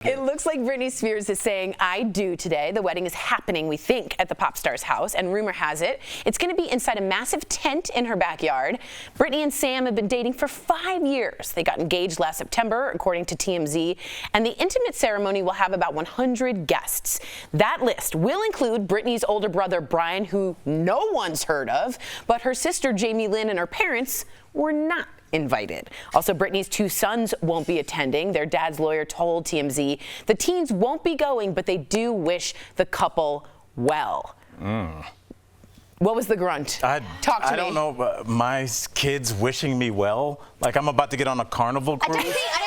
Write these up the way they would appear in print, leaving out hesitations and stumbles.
It looks like Britney Spears is saying I do today. The wedding is happening, we think, at the pop star's house, and rumor has it it's going to be inside a massive tent in her backyard. Britney and Sam have been dating for 5 years. They got engaged last September, according to TMZ, and the intimate ceremony will have about 100 guests. That list will include Britney's older brother Brian, who no one's heard of, but her sister Jamie Lynn and her parents were not invited. Also, Britney's 2 sons won't be attending. Their dad's lawyer told TMZ the teens won't be going, but they do wish the couple well. What was the grunt? Talk to me. I don't know, but my kids wishing me well. Like I'm about to get on a carnival cruise.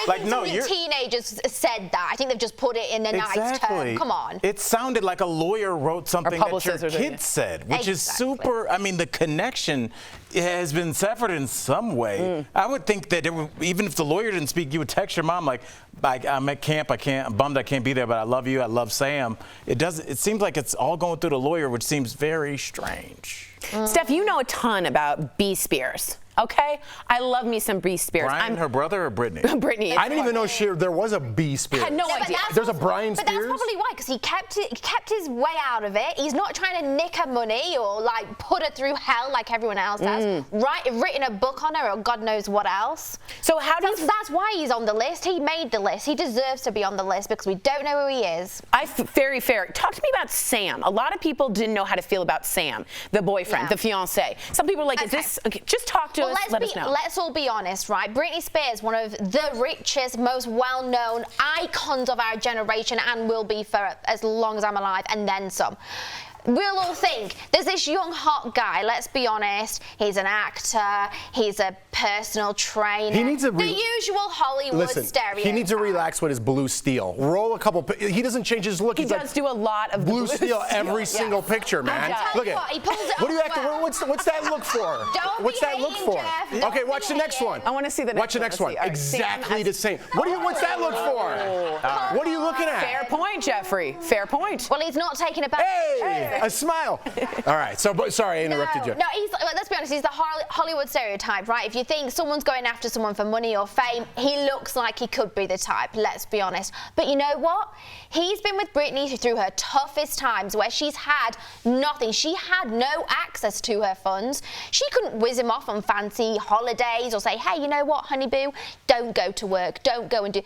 I don't think teenagers said that. I think they've just put it in a nice term. Come on. It sounded like a lawyer wrote something that your kids said, which is super. I mean, the connection has been severed in some way. I would think that even if the lawyer didn't speak, you would text your mom like, I'm at camp, I'm bummed I can't be there, but I love you, I love Sam. It seems like it's all going through the lawyer, which seems very strange. Steph, you know a ton about B. Spears. Okay, I love me some Britney Spears. Brian, her brother, or Britney? Britney. I didn't even know there was a B. Spears. I had no idea. There's a Brian But Spears? that's probably why, because he kept his way out of it. He's not trying to nick her money or like put her through hell like everyone else does. Written a book on her or God knows what else. So how does that's why he's on the list. He made the list. He deserves to be on the list because we don't know who he is. Very fair. Talk to me about Sam. A lot of people didn't know how to feel about Sam, the boyfriend, the fiancé. Some people are like, is this? Okay, just talk to us. Let us know. Let's all be honest, right? Britney Spears, one of the richest, most well-known icons of our generation and will be for as long as I'm alive and then some. We'll all think, there's this young, hot guy, let's be honest, he's an actor, he's a personal trainer. He needs the usual Hollywood stereotype. He needs to relax with his blue steel. Roll a couple, he doesn't change his look. He does do a lot of blue steel every single picture, man. Look at he pulls it what do you off have to, what's that look for? What's that look for? Jeff. Okay, watch the next one. I want to see the next one. Watch the next one. Right, exactly the same. What's that look for? What are you looking at? Fair point, Jeffrey. Fair point. Well, he's not taking it back. Hey, a smile. All right, so sorry I interrupted you. No, let's be honest, he's the Hollywood stereotype, right? If you think someone's going after someone for money or fame, he looks like he could be the type, let's be honest. But you know what? He's been with Britney through her toughest times where she's had nothing. She had no access to her funds. She couldn't whiz him off on fancy holidays or say, hey, you know what, honey boo, don't go to work, don't go and do...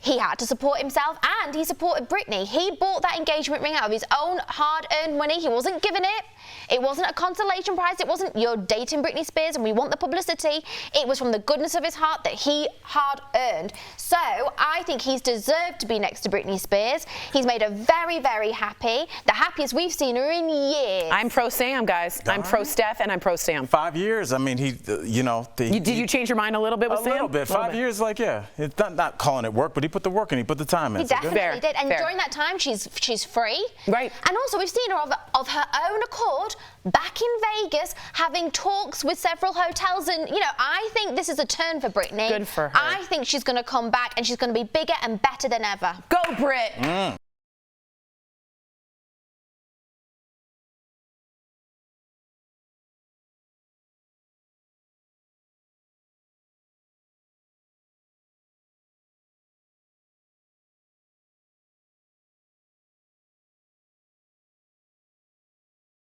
He had to support himself and he supported Britney. He bought that engagement ring out of his own hard-earned money. He wasn't given it. It wasn't a consolation prize. It wasn't you're dating Britney Spears and we want the publicity. It was from the goodness of his heart that he hard-earned. So I think he's deserved to be next to Britney Spears. He's made her very, very happy. The happiest we've seen her in years. I'm pro Sam, guys. I'm pro Steph and I'm pro Sam. 5 years. I mean, did you change your mind a little bit with Sam? A little bit. 5 years, like, yeah. It's not calling it work, but he put the work in. He put the time in. He definitely did. And during that time, she's free. Right. And also, we've seen her of her own accord back in Vegas having talks with several hotels. And, you know, I think this is a turn for Britney. Good for her. I think she's going to come back and she's going to be bigger and better than ever. Go, Brit.